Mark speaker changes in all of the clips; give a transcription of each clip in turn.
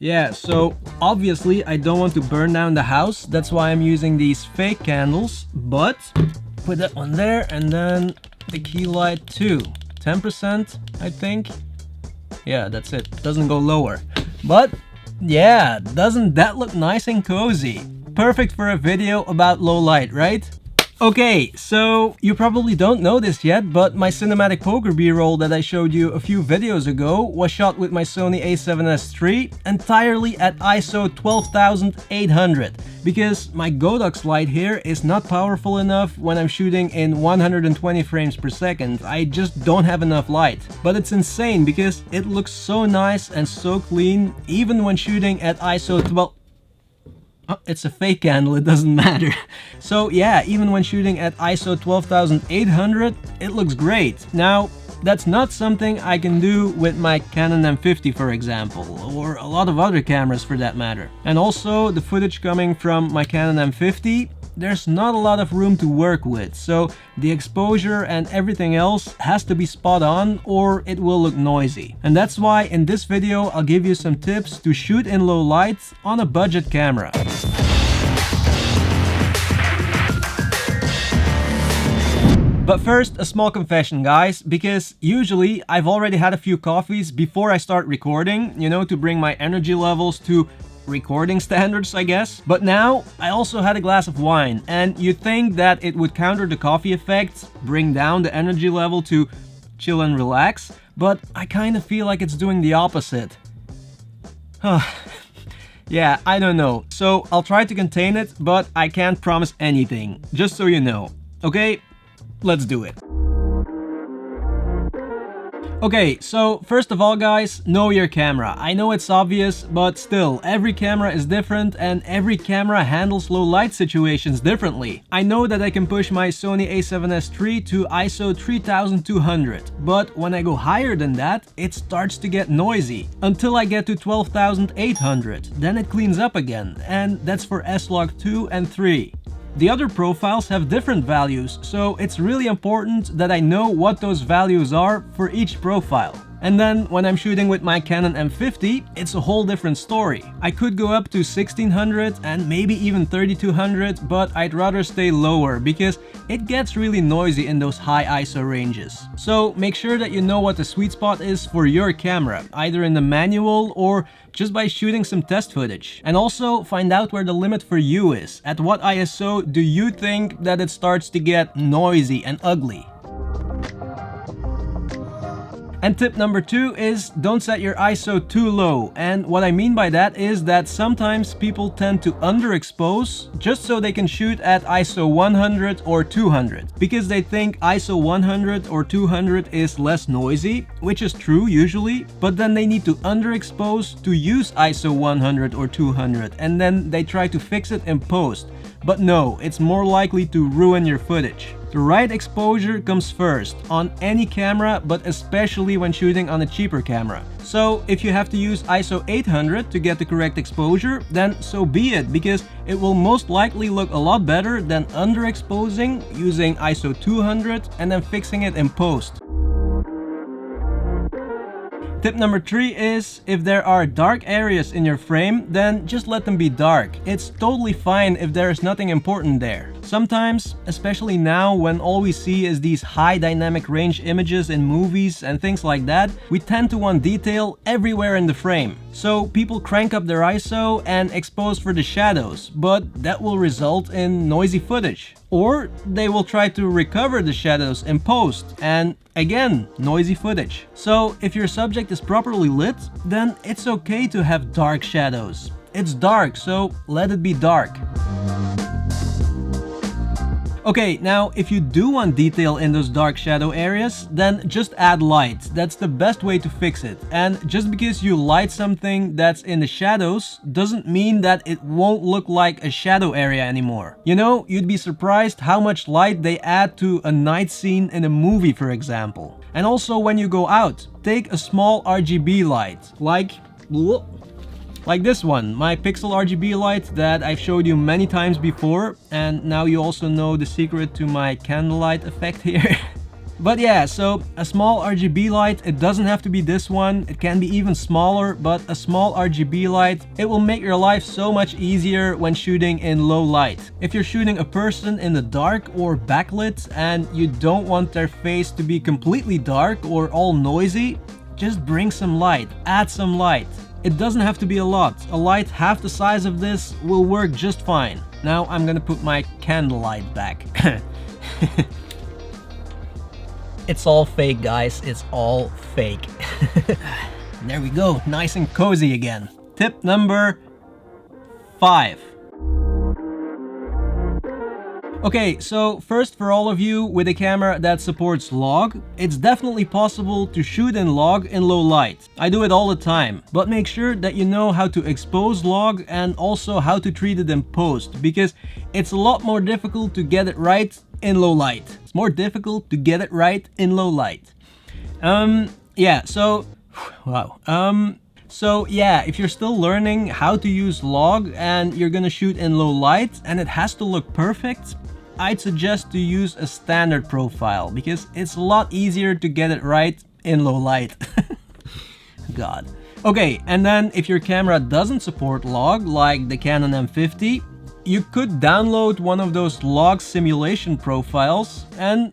Speaker 1: Yeah, so obviously I don't want to burn down the house. That's why I'm using these fake candles. But put that one there and then the key light too. 10%, I think. Yeah, that's it. Doesn't go lower. But yeah, doesn't that look nice and cozy? Perfect for a video about low light, right? Okay, so you probably don't know this yet, but my cinematic poker b-roll that I showed you a few videos ago was shot with my Sony a7S III entirely at ISO 12800 because my Godox light here is not powerful enough when I'm shooting in 120 frames per second. I just don't have enough light. But it's insane because it looks so nice and so clean even when shooting at ISO 12. Oh, it's a fake candle, it doesn't matter. So yeah, even when shooting at ISO 12800, it looks great. Now, that's not something I can do with my Canon M50, for example, or a lot of other cameras for that matter. And also, the footage coming from my Canon M50, there's not a lot of room to work with, so the exposure and everything else has to be spot on or it will look noisy. And that's why in this video I'll give you some tips to shoot in low light on a budget camera. But first, a small confession, guys, because usually I've already had a few coffees before I start recording, you know, to bring my energy levels to recording standards, I guess. But now I also had a glass of wine, and you'd think that it would counter the coffee effect, bring down the energy level to chill and relax, but I kind of feel like it's doing the opposite. Yeah, I don't know. So I'll try to contain it, but I can't promise anything, just so you know. Okay, let's do it. Okay, so first of all, guys, know your camera. I know it's obvious, but still, every camera is different and every camera handles low light situations differently. I know that I can push my Sony a7S III to ISO 3200, but when I go higher than that, it starts to get noisy. Until I get to 12800, then it cleans up again, and that's for S-Log 2 and 3. The other profiles have different values, so it's really important that I know what those values are for each profile. And then when I'm shooting with my Canon M50, it's a whole different story. I could go up to 1600 and maybe even 3200, but I'd rather stay lower because it gets really noisy in those high ISO ranges. So make sure that you know what the sweet spot is for your camera, either in the manual or just by shooting some test footage. And also find out where the limit for you is. At what ISO do you think that it starts to get noisy and ugly? And tip number 2 is don't set your ISO too low. And what I mean by that is that sometimes people tend to underexpose just so they can shoot at ISO 100 or 200 because they think ISO 100 or 200 is less noisy, which is true usually, but then they need to underexpose to use ISO 100 or 200 and then they try to fix it in post. But no, it's more likely to ruin your footage. The right exposure comes first on any camera, but especially when shooting on a cheaper camera. So if you have to use ISO 800 to get the correct exposure, then so be it, because it will most likely look a lot better than underexposing using ISO 200 and then fixing it in post. Tip number 3 is, if there are dark areas in your frame, then just let them be dark. It's totally fine if there is nothing important there. Sometimes, especially now when all we see is these high dynamic range images in movies and things like that, we tend to want detail everywhere in the frame. So people crank up their ISO and expose for the shadows, but that will result in noisy footage. Or they will try to recover the shadows in post, and again, noisy footage. So if your subject is properly lit, then it's okay to have dark shadows. It's dark, so let it be dark. Okay, now if you do want detail in those dark shadow areas, then just add light. That's the best way to fix it. And just because you light something that's in the shadows doesn't mean that it won't look like a shadow area anymore. You know, you'd be surprised how much light they add to a night scene in a movie, for example. And also when you go out, take a small RGB light, like this one, my Pixel RGB light that I've showed you many times before, and now you also know the secret to my candlelight effect here. But yeah, so a small RGB light, it doesn't have to be this one, it can be even smaller, but a small RGB light, it will make your life so much easier when shooting in low light. If you're shooting a person in the dark or backlit and you don't want their face to be completely dark or all noisy, just bring some light, add some light. It doesn't have to be a lot. A light half the size of this will work just fine. Now I'm gonna put my candle light back. It's all fake, guys. It's all fake. There we go. Nice and cozy again. Tip number 5. Okay, so first, for all of you with a camera that supports log, it's definitely possible to shoot in log in low light. I do it all the time, but make sure that you know how to expose log and also how to treat it in post, because it's a lot more difficult to get it right in low light. It's more difficult to get it right in low light. Yeah, so wow. So yeah, if you're still learning how to use log and you're gonna shoot in low light and it has to look perfect, I'd suggest to use a standard profile because it's a lot easier to get it right in low light. God. Okay, and then if your camera doesn't support log, like the Canon M50, you could download one of those log simulation profiles, and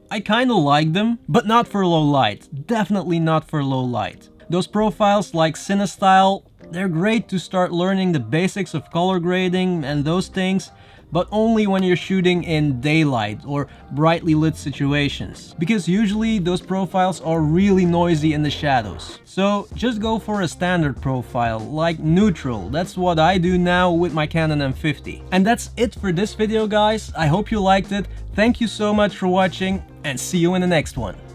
Speaker 1: I kinda like them, but not for low light. Definitely not for low light. Those profiles like CineStyle, they're great to start learning the basics of color grading and those things, but only when you're shooting in daylight or brightly lit situations, because usually those profiles are really noisy in the shadows. So just go for a standard profile, like neutral. That's what I do now with my Canon M50. And that's it for this video, guys. I hope you liked it. Thank you so much for watching, and see you in the next one.